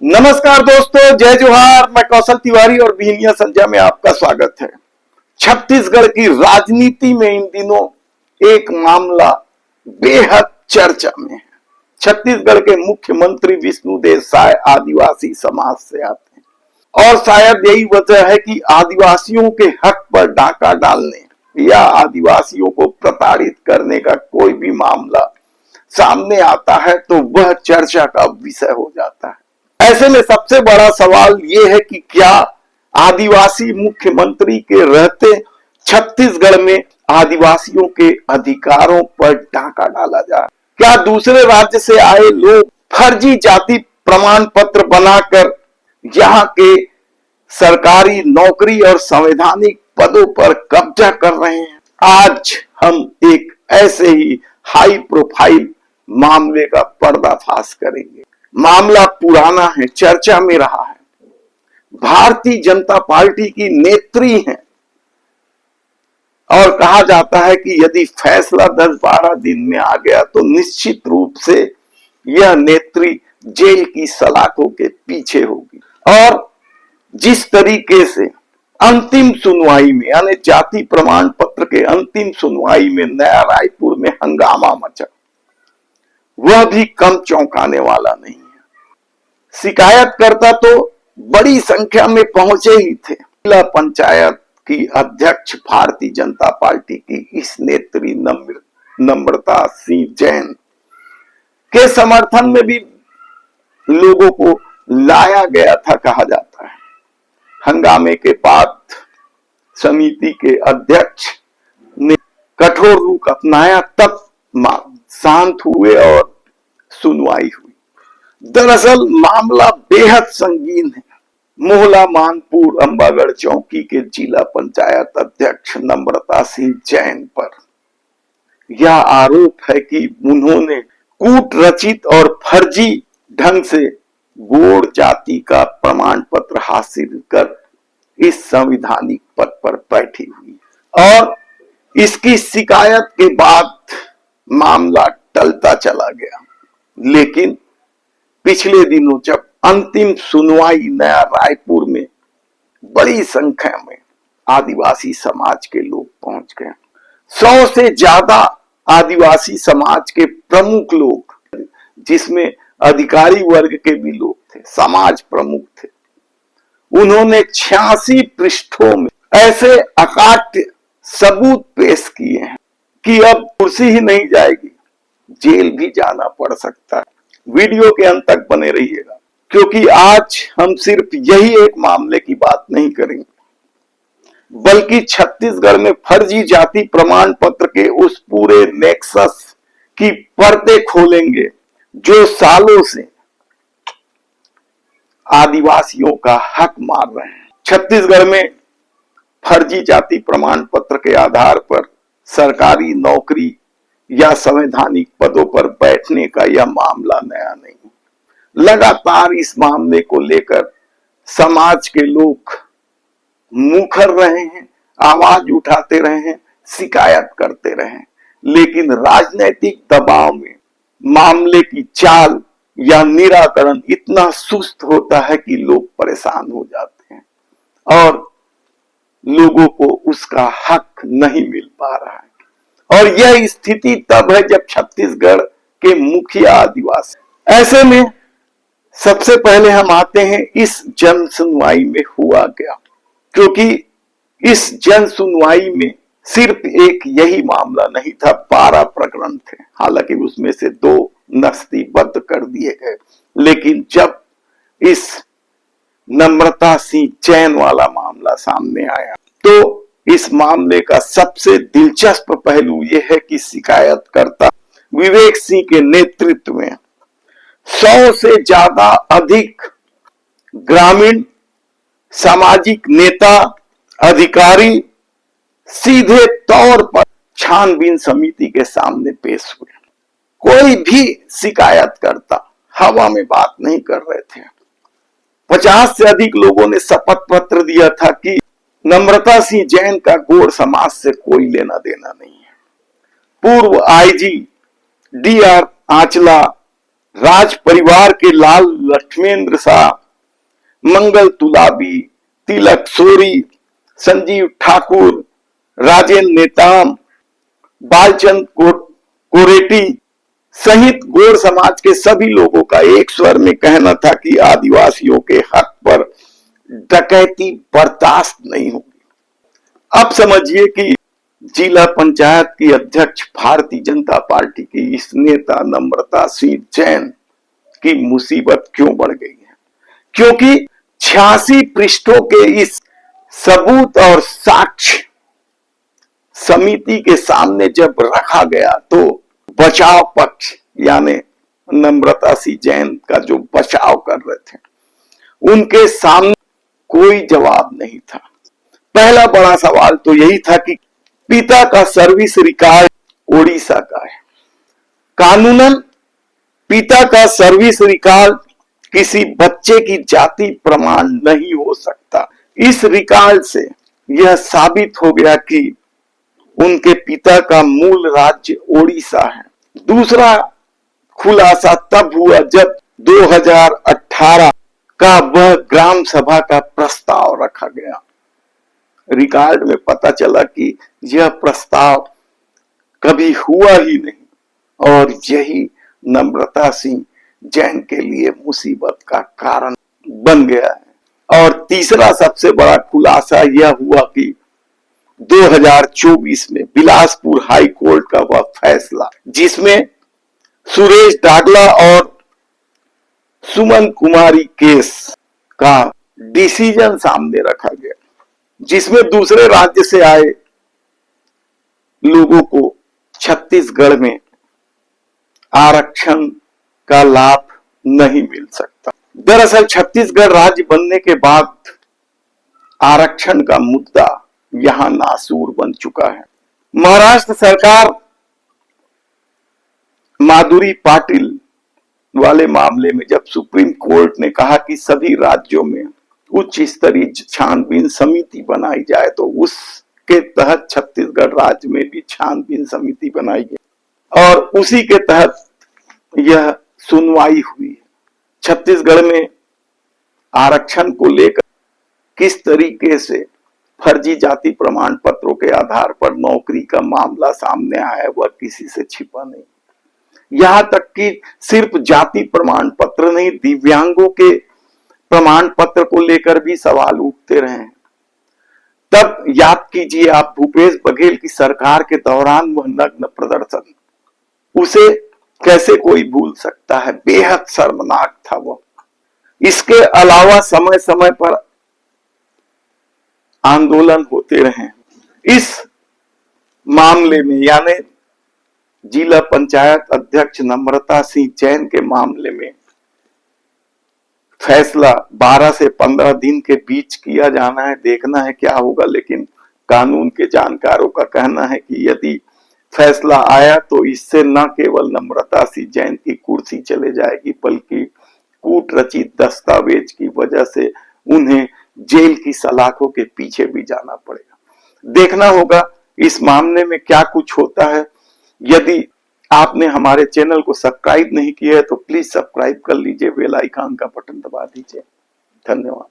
नमस्कार दोस्तों, जय जोहार। मैं कौशल तिवारी और बीनिया संध्या में आपका स्वागत है। छत्तीसगढ़ की राजनीति में इन दिनों एक मामला बेहद चर्चा में है। छत्तीसगढ़ के मुख्यमंत्री विष्णुदेव साय आदिवासी समाज से आते हैं और शायद यही वजह है कि आदिवासियों के हक पर डाका डालने या आदिवासियों को प्रताड़ित करने का कोई भी मामला सामने आता है तो वह चर्चा का विषय हो जाता है। ऐसे में सबसे बड़ा सवाल यह है कि क्या आदिवासी मुख्यमंत्री के रहते छत्तीसगढ़ में आदिवासियों के अधिकारों पर डाका डाला जाए? क्या दूसरे राज्य से आए लोग फर्जी जाति प्रमाण पत्र बनाकर यहाँ के सरकारी नौकरी और संवैधानिक पदों पर कब्जा कर रहे हैं? आज हम एक ऐसे ही हाई प्रोफाइल मामले का पर्दाफाश करेंगे। मामला पुराना है, चर्चा में रहा है, भारतीय जनता पार्टी की नेत्री हैं और कहा जाता है कि यदि फैसला 10-12 दिन में आ गया तो निश्चित रूप से यह नेत्री जेल की सलाखों के पीछे होगी। और जिस तरीके से अंतिम सुनवाई में यानी जाति प्रमाण पत्र के अंतिम सुनवाई में नया रायपुर में हंगामा मचा, वह भी कम चौंकाने वाला नहीं है। शिकायतकर्ता तो बड़ी संख्या में पहुंचे ही थे। जिला पंचायत की अध्यक्ष भारतीय जनता पार्टी की इस नेत्री नम्रता सिंह जैन के समर्थन में भी लोगों को लाया गया था, कहा जाता है। हंगामे के बाद समिति के अध्यक्ष ने कठोर रुख अपनाया, तब शांत हुए और सुनवाई हुई। दरअसल मामला बेहद संगीन है। मोहला मानपुर अंबागढ़ चौकी के जिला पंचायत अध्यक्ष नम्रता सिंह जैन पर यह आरोप है कि उन्होंने कूट रचित और फर्जी ढंग से गोड़ जाति का प्रमाण पत्र हासिल कर इस संवैधानिक पद पर बैठी हुई और इसकी शिकायत के बाद मामला टलता चला गया। लेकिन पिछले दिनों जब अंतिम सुनवाई नया रायपुर में बड़ी संख्या में आदिवासी समाज के लोग पहुंच गए, 100 से ज्यादा आदिवासी समाज के प्रमुख लोग, जिसमें अधिकारी वर्ग के भी लोग थे, समाज प्रमुख थे, उन्होंने 86 पृष्ठों में ऐसे अकाट्य सबूत पेश किए हैं कि अब कुर्सी ही नहीं जाएगी, जेल भी जाना पड़ सकता है। वीडियो के अंत तक बने रहिएगा, क्योंकि आज हम सिर्फ यही एक मामले की बात नहीं करेंगे, बल्कि छत्तीसगढ़ में फर्जी जाति प्रमाण पत्र के उस पूरे नेक्सस की परतें खोलेंगे जो सालों से आदिवासियों का हक मार रहे हैं। छत्तीसगढ़ में फर्जी जाति प्रमाण पत्र के आधार पर सरकारी नौकरी या संवैधानिक पदों पर बैठने का यह मामला नया नहीं। लगातार इस मामले को लेकर समाज के लोग मुखर रहे हैं, आवाज उठाते रहे हैं, शिकायत करते रहे हैं, लेकिन राजनीतिक दबाव में मामले की चाल या निराकरण इतना सुस्त होता है कि लोग परेशान हो जाते हैं और लोगों को उसका हक नहीं मिल पा रहा है। और यह स्थिति तब है जब छत्तीसगढ़ के मुखिया आदिवासी। ऐसे में सबसे पहले हम आते हैं इस जन सुनवाई में हुआ क्या, क्योंकि इस जन सुनवाई में सिर्फ एक यही मामला नहीं था, 12 प्रकरण थे। हालांकि उसमें से 2 नस्तीबद्ध कर दिए गए, लेकिन जब इस नम्रता सिंह जैन वाला मामला सामने आया तो इस मामले का सबसे दिलचस्प पहलू यह है कि शिकायतकर्ता विवेक सिंह के नेतृत्व में 100 से ज्यादा अधिक ग्रामीण सामाजिक नेता, अधिकारी सीधे तौर पर छानबीन समिति के सामने पेश हुए। कोई भी शिकायतकर्ता हवा में बात नहीं कर रहे थे। 50 से अधिक लोगों ने शपथ पत्र दिया था कि नम्रता सिंह जैन का गोड़ समाज से कोई लेना देना नहीं है। पूर्व आईजी डीआर आंचला राज परिवार के लाल लक्ष्मेंद्र शाह, मंगल तुलाबी, तिलक सोरी, संजीव ठाकुर, राजेंद्र नेताम, बालचंद कोरेटी सहित गोर समाज के सभी लोगों का एक स्वर में कहना था कि आदिवासियों के हक पर डकैती बर्दाश्त नहीं होगी। अब समझिए कि जिला पंचायत की अध्यक्ष भारतीय जनता पार्टी की इस नेता नम्रता सिंह जैन की मुसीबत क्यों बढ़ गई है, क्योंकि 86 पृष्ठों के इस सबूत और साक्ष्य समिति के सामने जब रखा गया तो बचाव पक्ष यानी नम्रता सिंह जैन का जो बचाव कर रहे थे उनके सामने कोई जवाब नहीं था। पहला बड़ा सवाल तो यही था कि पिता का सर्विस रिकॉर्ड ओडिशा का है। कानूनन पिता का सर्विस रिकॉर्ड किसी बच्चे की जाति प्रमाण नहीं हो सकता। इस रिकॉर्ड से यह साबित हो गया कि उनके पिता का मूल राज्य ओडिशा है। दूसरा खुलासा तब हुआ जब 2018 का वह ग्राम सभा का प्रस्ताव रखा गया। रिकॉर्ड में पता चला कि यह प्रस्ताव कभी हुआ ही नहीं और यही नम्रता सिंह जैन के लिए मुसीबत का कारण बन गया है। और तीसरा सबसे बड़ा खुलासा यह हुआ कि 2024 में बिलासपुर हाई कोर्ट का वह फैसला जिसमें सुरेश डागला और सुमन कुमारी केस का डिसीजन सामने रखा गया, जिसमें दूसरे राज्य से आए लोगों को छत्तीसगढ़ में आरक्षण का लाभ नहीं मिल सकता। दरअसल छत्तीसगढ़ राज्य बनने के बाद आरक्षण का मुद्दा यहां नासूर बन चुका है। महाराष्ट्र सरकार माधुरी पाटिल वाले मामले में जब सुप्रीम कोर्ट ने कहा कि सभी राज्यों में उच्च स्तरीय छानबीन समिति बनाई जाए तो उसके तहत छत्तीसगढ़ राज्य में भी छानबीन समिति बनाई गई और उसी के तहत यह सुनवाई हुई। छत्तीसगढ़ में आरक्षण को लेकर किस तरीके से फर्जी जाति प्रमाण पत्रों के आधार पर नौकरी का मामला सामने आया वह किसी से छिपा नहीं। यहां तक कि सिर्फ जाति प्रमाण पत्र नहीं, दिव्यांगों के प्रमाण पत्र को लेकर भी सवाल उठते रहे हैं। तब याद कीजिए आप भूपेश बघेल की सरकार के दौरान वह नग्न प्रदर्शन, उसे कैसे कोई भूल सकता है, बेहद शर्मनाक था वो। इसके अलावा समय समय पर आंदोलन होते रहे। इस मामले में यानी जिला पंचायत अध्यक्ष नम्रता सिंह जैन के मामले में फैसला 12 से 15 दिन के बीच किया जाना है, देखना है क्या होगा। लेकिन कानून के जानकारों का कहना है कि यदि फैसला आया तो इससे न केवल नम्रता सिंह जैन की कुर्सी चले जाएगी बल्कि कूट रचित दस्तावेज की वजह से उन्हें जेल की सलाखों के पीछे भी जाना पड़ेगा। देखना होगा इस मामले में क्या कुछ होता है। यदि आपने हमारे चैनल को सब्सक्राइब नहीं किया है तो प्लीज सब्सक्राइब कर लीजिए, बेल आइकन का बटन दबा दीजिए। धन्यवाद।